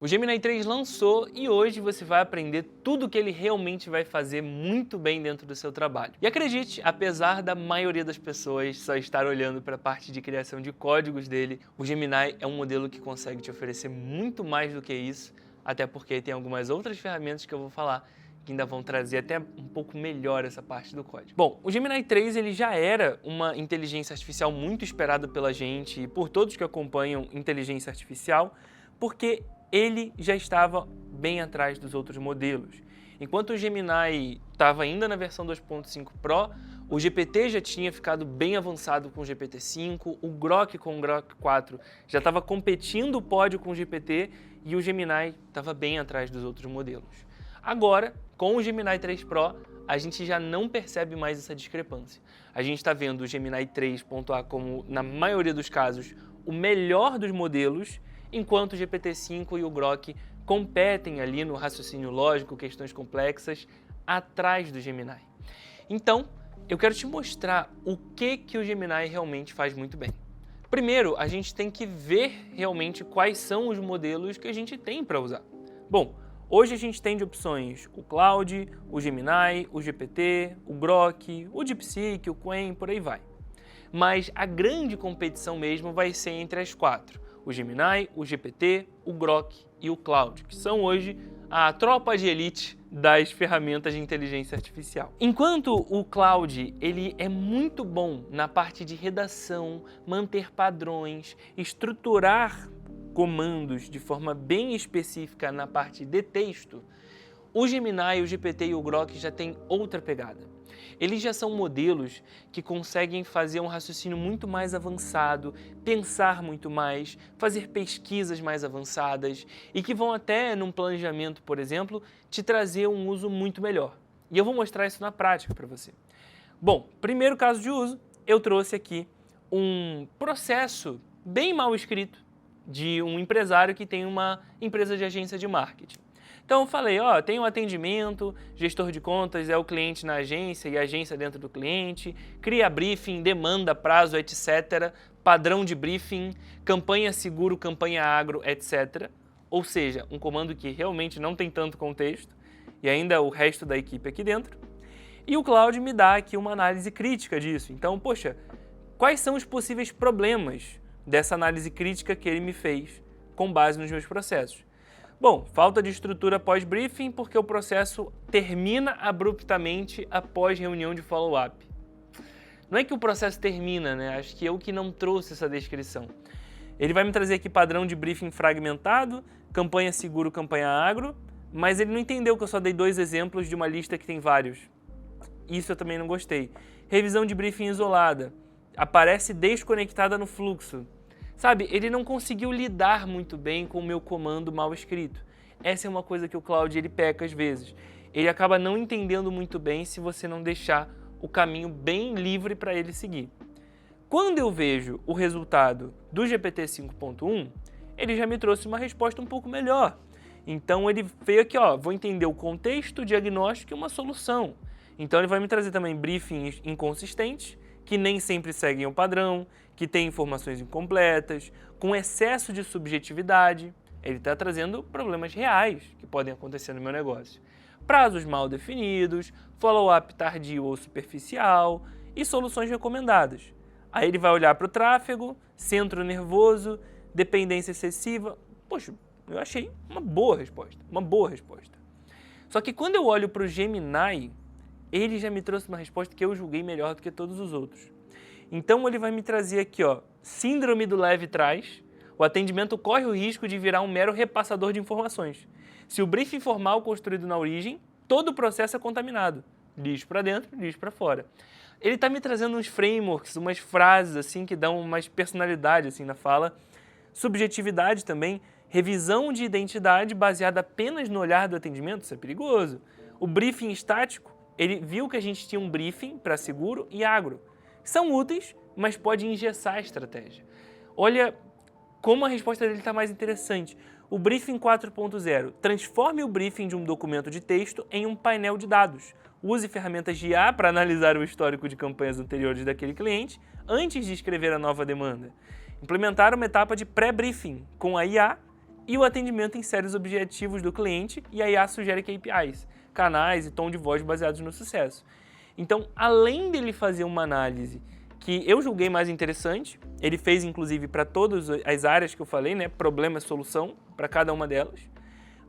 O Gemini 3 lançou e hoje você vai aprender tudo o que ele realmente vai fazer muito bem dentro do seu trabalho. E acredite, apesar da maioria das pessoas só estar olhando para a parte de criação de códigos dele, o Gemini é um modelo que consegue te oferecer muito mais do que isso, até porque tem algumas outras ferramentas que eu vou falar que ainda vão trazer até um pouco melhor essa parte do código. Bom, o Gemini 3 ele já era uma inteligência artificial muito esperada pela gente e por todos que acompanham inteligência artificial, porque ele já estava bem atrás dos outros modelos. Enquanto o Gemini estava ainda na versão 2.5 Pro, o GPT já tinha ficado bem avançado com o GPT-5, o Grok com o Grok 4 já estava competindo o pódio com o GPT e o Gemini estava bem atrás dos outros modelos. Agora, com o Gemini 3 Pro, a gente já não percebe mais essa discrepância. A gente está vendo o Gemini 3.A como, na maioria dos casos, o melhor dos modelos, enquanto o GPT-5 e o Grok competem ali no raciocínio lógico, questões complexas, atrás do Gemini. Então, eu quero te mostrar o que o Gemini realmente faz muito bem. Primeiro, a gente tem que ver realmente quais são os modelos que a gente tem para usar. Bom, hoje a gente tem de opções o Claude, o Gemini, o GPT, o Grok, o DeepSeek, o Qwen, por aí vai. Mas a grande competição mesmo vai ser entre as quatro: o Gemini, o GPT, o Grok e o Claude, que são hoje a tropa de elite das ferramentas de inteligência artificial. Enquanto o Claude ele é muito bom na parte de redação, manter padrões, estruturar comandos de forma bem específica na parte de texto, o Gemini, o GPT e o Grok já têm outra pegada. Eles já são modelos que conseguem fazer um raciocínio muito mais avançado, pensar muito mais, fazer pesquisas mais avançadas e que vão até, num planejamento, por exemplo, te trazer um uso muito melhor. E eu vou mostrar isso na prática para você. Bom, primeiro caso de uso, eu trouxe aqui um processo bem mal escrito de um empresário que tem uma empresa de agência de marketing. Então eu falei, tem um atendimento, gestor de contas é o cliente na agência e a agência dentro do cliente, cria briefing, demanda, prazo, etc., padrão de briefing, campanha seguro, campanha agro, etc. Ou seja, um comando que realmente não tem tanto contexto e ainda o resto da equipe aqui dentro. E o Claude me dá aqui uma análise crítica disso. Então, poxa, quais são os possíveis problemas dessa análise crítica que ele me fez com base nos meus processos? Bom, falta de estrutura pós-briefing porque o processo termina abruptamente após reunião de follow-up. Não é que o processo termina, né? Acho que eu que não trouxe essa descrição. Ele vai me trazer aqui padrão de briefing fragmentado, campanha seguro, campanha agro, mas ele não entendeu que eu só dei 2 exemplos de uma lista que tem vários. Isso eu também não gostei. Revisão de briefing isolada. Aparece desconectada no fluxo. Sabe, ele não conseguiu lidar muito bem com o meu comando mal escrito. Essa é uma coisa que o Claude ele peca às vezes. Ele acaba não entendendo muito bem se você não deixar o caminho bem livre para ele seguir. Quando eu vejo o resultado do GPT 5.1, ele já me trouxe uma resposta um pouco melhor. Então ele veio aqui, vou entender o contexto, o diagnóstico e uma solução. Então ele vai me trazer também briefings inconsistentes, que nem sempre seguem o padrão, que tem informações incompletas, com excesso de subjetividade. Ele está trazendo problemas reais que podem acontecer no meu negócio. Prazos mal definidos, follow-up tardio ou superficial e soluções recomendadas. Aí ele vai olhar para o tráfego, centro nervoso, dependência excessiva. Poxa, eu achei uma boa resposta. Só que quando eu olho para o Gemini, ele já me trouxe uma resposta que eu julguei melhor do que todos os outros. Então ele vai me trazer aqui, síndrome do leve trás. O atendimento corre o risco de virar um mero repassador de informações. Se o briefing formal construído na origem, todo o processo é contaminado. Lixo para dentro, lixo para fora. Ele está me trazendo uns frameworks, umas frases assim que dão mais personalidade assim na fala. Subjetividade também. Revisão de identidade baseada apenas no olhar do atendimento, isso é perigoso. O briefing estático, ele viu que a gente tinha um briefing para seguro e agro. São úteis, mas pode engessar a estratégia. Olha como a resposta dele está mais interessante. O Briefing 4.0. Transforme o briefing de um documento de texto em um painel de dados. Use ferramentas de IA para analisar o histórico de campanhas anteriores daquele cliente antes de escrever a nova demanda. Implementar uma etapa de pré-briefing com a IA e o atendimento em séries objetivos do cliente, e a IA sugere KPIs, canais e tom de voz baseados no sucesso. Então, além dele fazer uma análise que eu julguei mais interessante, ele fez inclusive para todas as áreas que eu falei, né, problema e solução para cada uma delas,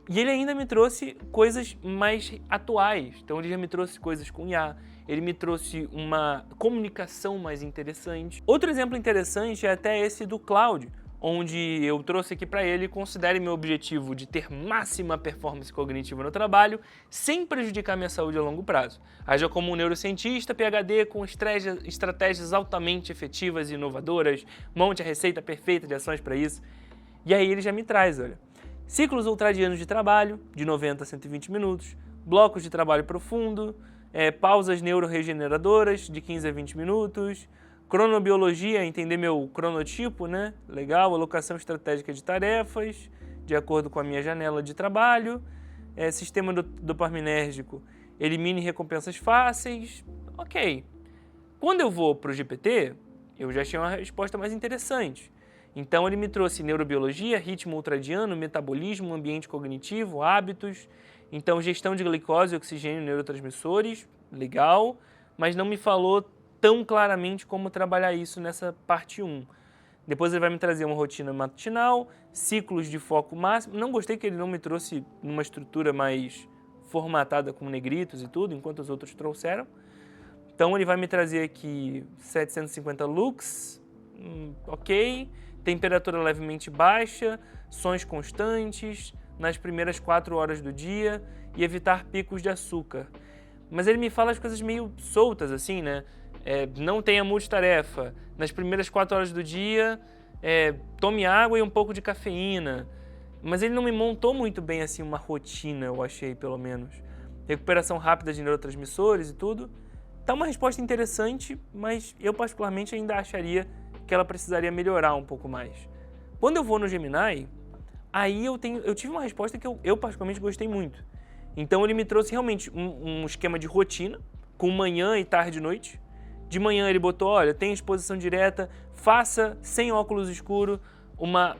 e ele ainda me trouxe coisas mais atuais. Então ele já me trouxe coisas com IA, ele me trouxe uma comunicação mais interessante. Outro exemplo interessante é até esse do Claude, onde eu trouxe aqui para ele: considere meu objetivo de ter máxima performance cognitiva no trabalho, sem prejudicar minha saúde a longo prazo. Haja como um neurocientista, PhD, com estratégias altamente efetivas e inovadoras, monte a receita perfeita de ações para isso. E aí ele já me traz, olha, ciclos ultradianos de trabalho, de 90 a 120 minutos, blocos de trabalho profundo, pausas neuroregeneradoras, de 15 a 20 minutos, cronobiologia, entender meu cronotipo, né? Legal, alocação estratégica de tarefas, de acordo com a minha janela de trabalho, sistema dopaminérgico, elimine recompensas fáceis, ok. Quando eu vou para o GPT, eu já achei uma resposta mais interessante. Então ele me trouxe neurobiologia, ritmo ultradiano, metabolismo, ambiente cognitivo, hábitos, então gestão de glicose, oxigênio, neurotransmissores, legal, mas não me falou tão claramente como trabalhar isso nessa parte 1. Depois ele vai me trazer uma rotina matinal, ciclos de foco máximo. Não gostei que ele não me trouxe numa estrutura mais formatada com negritos e tudo, enquanto os outros trouxeram. Então ele vai me trazer aqui 750 lux, ok, temperatura levemente baixa, sons constantes, nas primeiras 4 horas do dia e evitar picos de açúcar. Mas ele me fala as coisas meio soltas assim, né? Não tenha multitarefa, nas primeiras 4 horas do dia, tome água e um pouco de cafeína. Mas ele não me montou muito bem assim uma rotina, eu achei, pelo menos. Recuperação rápida de neurotransmissores e tudo. Tá uma resposta interessante, mas eu particularmente ainda acharia que ela precisaria melhorar um pouco mais. Quando eu vou no Gemini, aí eu tive uma resposta que eu particularmente gostei muito. Então ele me trouxe realmente um esquema de rotina, com manhã e tarde e noite. De manhã ele botou, olha, tem exposição direta, faça sem óculos escuros uma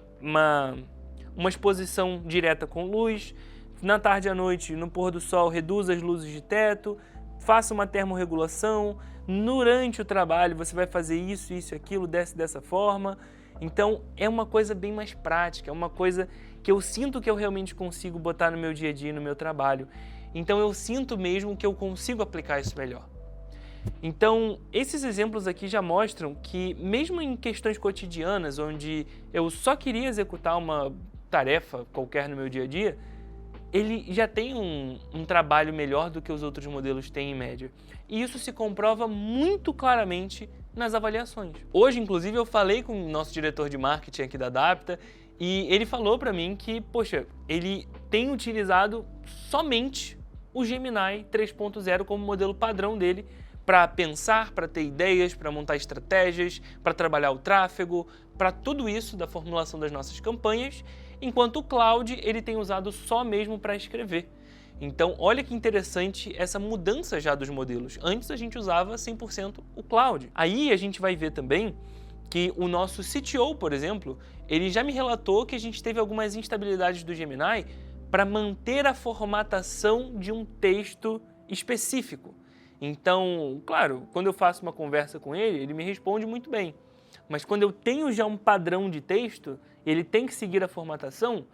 exposição direta com luz. Na tarde e à noite, no pôr do sol, reduza as luzes de teto, faça uma termorregulação. Durante o trabalho você vai fazer isso, isso e aquilo, desce dessa forma. Então é uma coisa bem mais prática, é uma coisa que eu sinto que eu realmente consigo botar no meu dia a dia, no meu trabalho. Então eu sinto mesmo que eu consigo aplicar isso melhor. Então, esses exemplos aqui já mostram que, mesmo em questões cotidianas, onde eu só queria executar uma tarefa qualquer no meu dia a dia, ele já tem um trabalho melhor do que os outros modelos têm em média. E isso se comprova muito claramente nas avaliações. Hoje, inclusive, eu falei com o nosso diretor de marketing aqui da Adapta e ele falou para mim que, poxa, ele tem utilizado somente o Gemini 3.0 como modelo padrão dele, para pensar, para ter ideias, para montar estratégias, para trabalhar o tráfego, para tudo isso da formulação das nossas campanhas, enquanto o Claude ele tem usado só mesmo para escrever. Então, olha que interessante essa mudança já dos modelos. Antes a gente usava 100% o Claude. Aí a gente vai ver também que o nosso CTO, por exemplo, ele já me relatou que a gente teve algumas instabilidades do Gemini para manter a formatação de um texto específico. Então, claro, quando eu faço uma conversa com ele, ele me responde muito bem. Mas quando eu tenho já um padrão de texto, ele tem que seguir a formatação,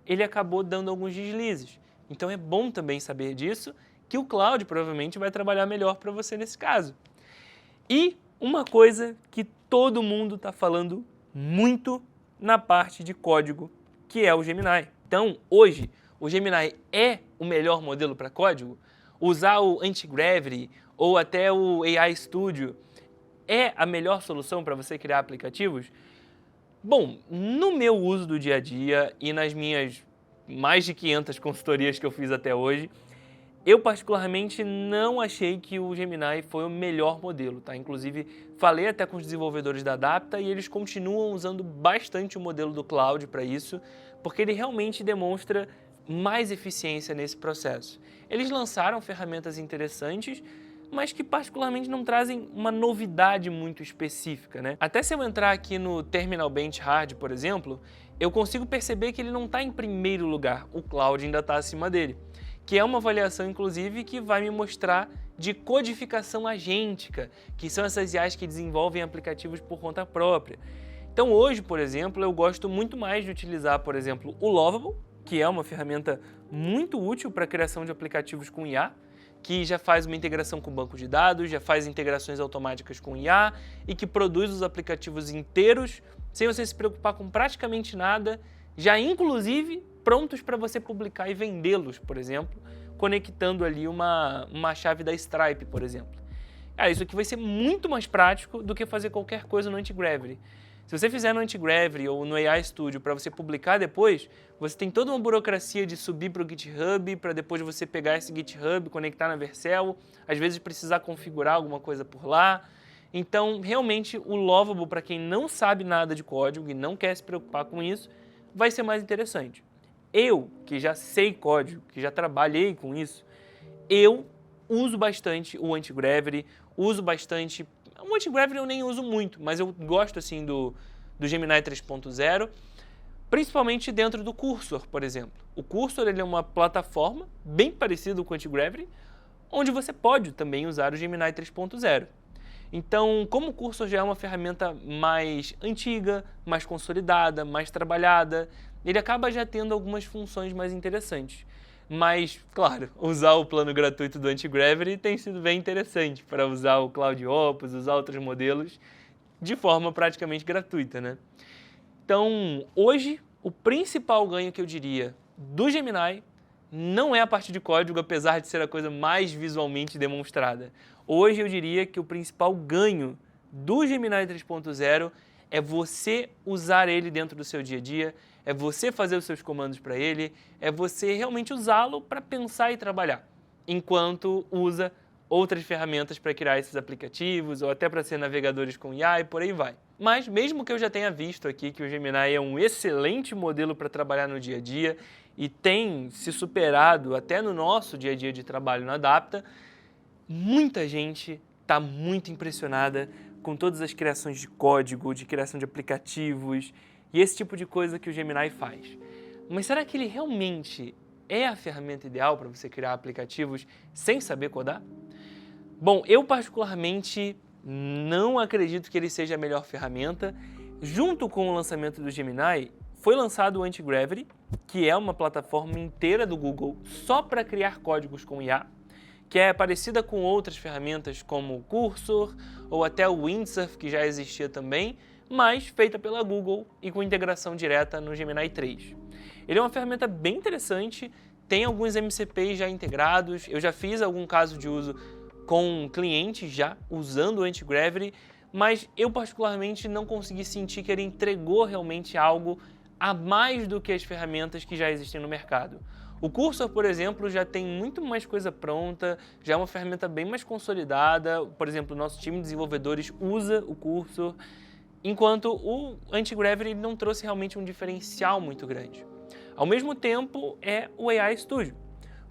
ele acabou dando alguns deslizes. Então é bom também saber disso, que o Claude provavelmente vai trabalhar melhor para você nesse caso. E uma coisa que todo mundo está falando muito na parte de código, que é o Gemini. Então, hoje, o Gemini é o melhor modelo para código? Usar o Anti-Gravity ou até o AI Studio é a melhor solução para você criar aplicativos? Bom, no meu uso do dia a dia e nas minhas mais de 500 consultorias que eu fiz até hoje, eu particularmente não achei que o Gemini foi o melhor modelo, tá? Inclusive, falei até com os desenvolvedores da Adapta e eles continuam usando bastante o modelo do Cloud para isso, porque ele realmente demonstra mais eficiência nesse processo. Eles lançaram ferramentas interessantes, mas que particularmente não trazem uma novidade muito específica, né? Até se eu entrar aqui no Terminal Bench Hard, por exemplo, eu consigo perceber que ele não está em primeiro lugar, o Claude ainda está acima dele, que é uma avaliação, inclusive, que vai me mostrar de codificação agêntica, que são essas IAs que desenvolvem aplicativos por conta própria. Então hoje, por exemplo, eu gosto muito mais de utilizar, por exemplo, o Lovable, que é uma ferramenta muito útil para a criação de aplicativos com IA, que já faz uma integração com banco de dados, já faz integrações automáticas com IA e que produz os aplicativos inteiros, sem você se preocupar com praticamente nada, já inclusive prontos para você publicar e vendê-los, por exemplo, conectando ali uma chave da Stripe, por exemplo. Isso aqui vai ser muito mais prático do que fazer qualquer coisa no Antigravity. Se você fizer no Antigravity ou no AI Studio para você publicar depois, você tem toda uma burocracia de subir para o GitHub, para depois você pegar esse GitHub, conectar na Vercel, às vezes precisar configurar alguma coisa por lá. Então, realmente, o Lovable, para quem não sabe nada de código e não quer se preocupar com isso, vai ser mais interessante. Eu, que já sei código, que já trabalhei com isso, eu uso bastante o Antigravity, uso bastante... O Antigravity eu nem uso muito, mas eu gosto assim do Gemini 3.0, principalmente dentro do Cursor, por exemplo. O Cursor ele é uma plataforma bem parecida com o Antigravity, onde você pode também usar o Gemini 3.0. Então, como o Cursor já é uma ferramenta mais antiga, mais consolidada, mais trabalhada, ele acaba já tendo algumas funções mais interessantes. Mas, claro, usar o plano gratuito do Antigravity tem sido bem interessante para usar o Cloud Opus, usar outros modelos de forma praticamente gratuita, né? Então, hoje, o principal ganho que eu diria do Gemini não é a parte de código, apesar de ser a coisa mais visualmente demonstrada. Hoje eu diria que o principal ganho do Gemini 3.0 é você usar ele dentro do seu dia a dia, é você fazer os seus comandos para ele, é você realmente usá-lo para pensar e trabalhar, enquanto usa outras ferramentas para criar esses aplicativos ou até para ser navegadores com IA e por aí vai. Mas mesmo que eu já tenha visto aqui que o Gemini é um excelente modelo para trabalhar no dia a dia e tem se superado até no nosso dia a dia de trabalho na Adapta, muita gente está muito impressionada com todas as criações de código, de criação de aplicativos e esse tipo de coisa que o Gemini faz. Mas será que ele realmente é a ferramenta ideal para você criar aplicativos sem saber codar? Bom, eu particularmente não acredito que ele seja a melhor ferramenta. Junto com o lançamento do Gemini, foi lançado o Antigravity, que é uma plataforma inteira do Google só para criar códigos com IA, que é parecida com outras ferramentas como o Cursor ou até o Windsurf, que já existia também, mas feita pela Google e com integração direta no Gemini 3. Ele é uma ferramenta bem interessante, tem alguns MCPs já integrados, eu já fiz algum caso de uso com clientes já usando o Antigravity, mas eu particularmente não consegui sentir que ele entregou realmente algo a mais do que as ferramentas que já existem no mercado. O Cursor, por exemplo, já tem muito mais coisa pronta, já é uma ferramenta bem mais consolidada, por exemplo, o nosso time de desenvolvedores usa o Cursor, enquanto o Antigravity não trouxe realmente um diferencial muito grande. Ao mesmo tempo, é o AI Studio.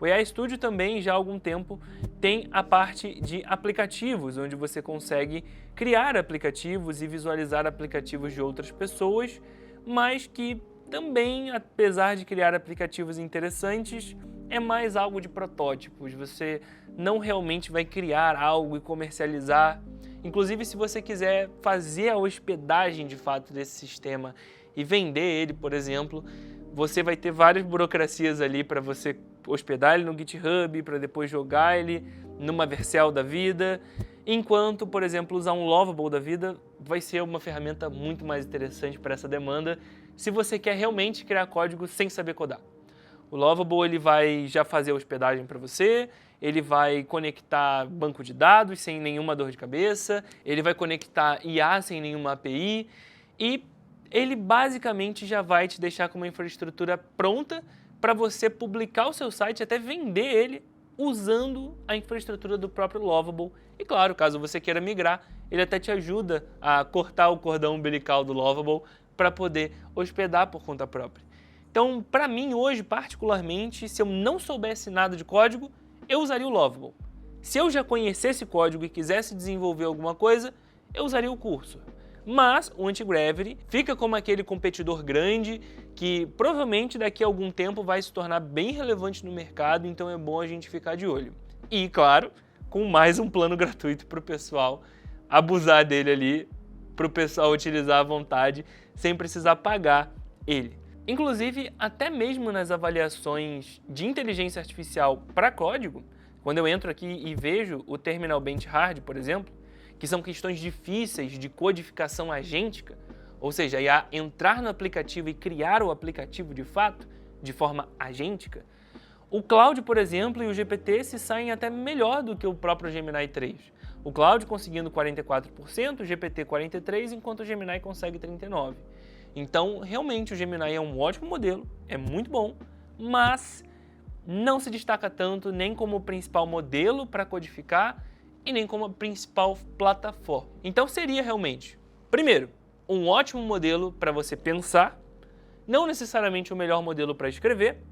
O AI Studio também, já há algum tempo, tem a parte de aplicativos, onde você consegue criar aplicativos e visualizar aplicativos de outras pessoas, mas que também, apesar de criar aplicativos interessantes, é mais algo de protótipos. Você não realmente vai criar algo e comercializar. Inclusive, se você quiser fazer a hospedagem de fato desse sistema e vender ele, por exemplo, você vai ter várias burocracias ali para você hospedar ele no GitHub, para depois jogar ele numa Vercel da vida, enquanto, por exemplo, usar um Lovable da vida vai ser uma ferramenta muito mais interessante para essa demanda, se você quer realmente criar código sem saber codar. O Lovable ele vai já fazer a hospedagem para você, ele vai conectar banco de dados sem nenhuma dor de cabeça, ele vai conectar IA sem nenhuma API e ele basicamente já vai te deixar com uma infraestrutura pronta para você publicar o seu site e até vender ele usando a infraestrutura do próprio Lovable. E claro, caso você queira migrar, ele até te ajuda a cortar o cordão umbilical do Lovable para poder hospedar por conta própria. Então, para mim hoje, particularmente, se eu não soubesse nada de código, eu usaria o Lovable. Se eu já conhecesse código e quisesse desenvolver alguma coisa, eu usaria o Cursor. Mas o Antigravity fica como aquele competidor grande que provavelmente daqui a algum tempo vai se tornar bem relevante no mercado, então é bom a gente ficar de olho. E, claro, com mais um plano gratuito para o pessoal abusar dele ali, para o pessoal utilizar à vontade, sem precisar pagar ele. Inclusive, até mesmo nas avaliações de inteligência artificial para código, quando eu entro aqui e vejo o Terminal Bench Hard, por exemplo, que são questões difíceis de codificação agêntica, ou seja, entrar no aplicativo e criar o aplicativo de fato, de forma agêntica, o Claude, por exemplo, e o GPT se saem até melhor do que o próprio Gemini 3. O Claude conseguindo 44%, o GPT 43%, enquanto o Gemini consegue 39%. Então, realmente, o Gemini é um ótimo modelo, é muito bom, mas não se destaca tanto nem como o principal modelo para codificar e nem como a principal plataforma. Então seria realmente, primeiro, um ótimo modelo para você pensar, não necessariamente o melhor modelo para escrever,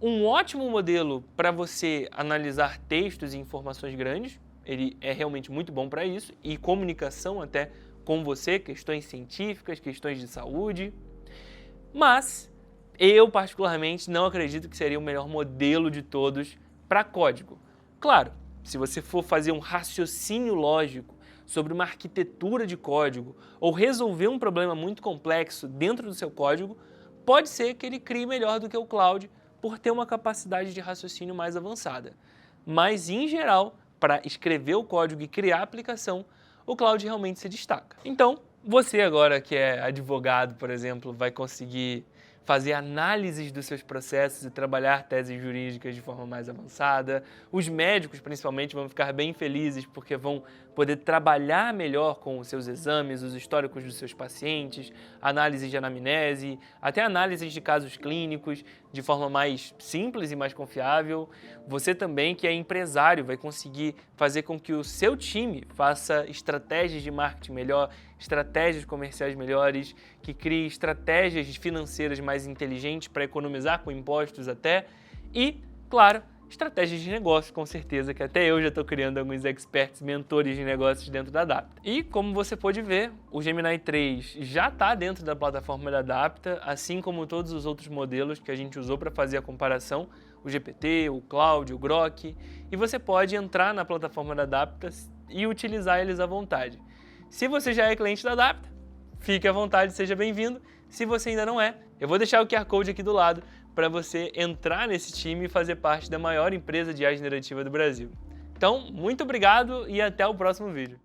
um ótimo modelo para você analisar textos e informações grandes, ele é realmente muito bom para isso, e comunicação até com você, questões científicas, questões de saúde, mas eu particularmente não acredito que seria o melhor modelo de todos para código. Claro, se você for fazer um raciocínio lógico sobre uma arquitetura de código ou resolver um problema muito complexo dentro do seu código, pode ser que ele crie melhor do que o Claude por ter uma capacidade de raciocínio mais avançada. Mas, em geral, para escrever o código e criar a aplicação, o Claude realmente se destaca. Então, você agora que é advogado, por exemplo, vai conseguir fazer análises dos seus processos e trabalhar teses jurídicas de forma mais avançada. Os médicos, principalmente, vão ficar bem felizes porque vão poder trabalhar melhor com os seus exames, os históricos dos seus pacientes, análises de anamnese, até análises de casos clínicos de forma mais simples e mais confiável. Você também, que é empresário, vai conseguir fazer com que o seu time faça estratégias de marketing melhor, estratégias comerciais melhores, que crie estratégias financeiras mais inteligentes para economizar com impostos até, e, claro, estratégias de negócio, com certeza, que até eu já estou criando alguns experts, mentores de negócios dentro da Adapta. E, como você pode ver, o Gemini 3 já está dentro da plataforma da Adapta, assim como todos os outros modelos que a gente usou para fazer a comparação, o GPT, o Claude, o Grok, e você pode entrar na plataforma da Adapta e utilizar eles à vontade. Se você já é cliente da Adapta, fique à vontade, seja bem-vindo. Se você ainda não é, eu vou deixar o QR Code aqui do lado para você entrar nesse time e fazer parte da maior empresa de IA generativa do Brasil. Então, muito obrigado e até o próximo vídeo.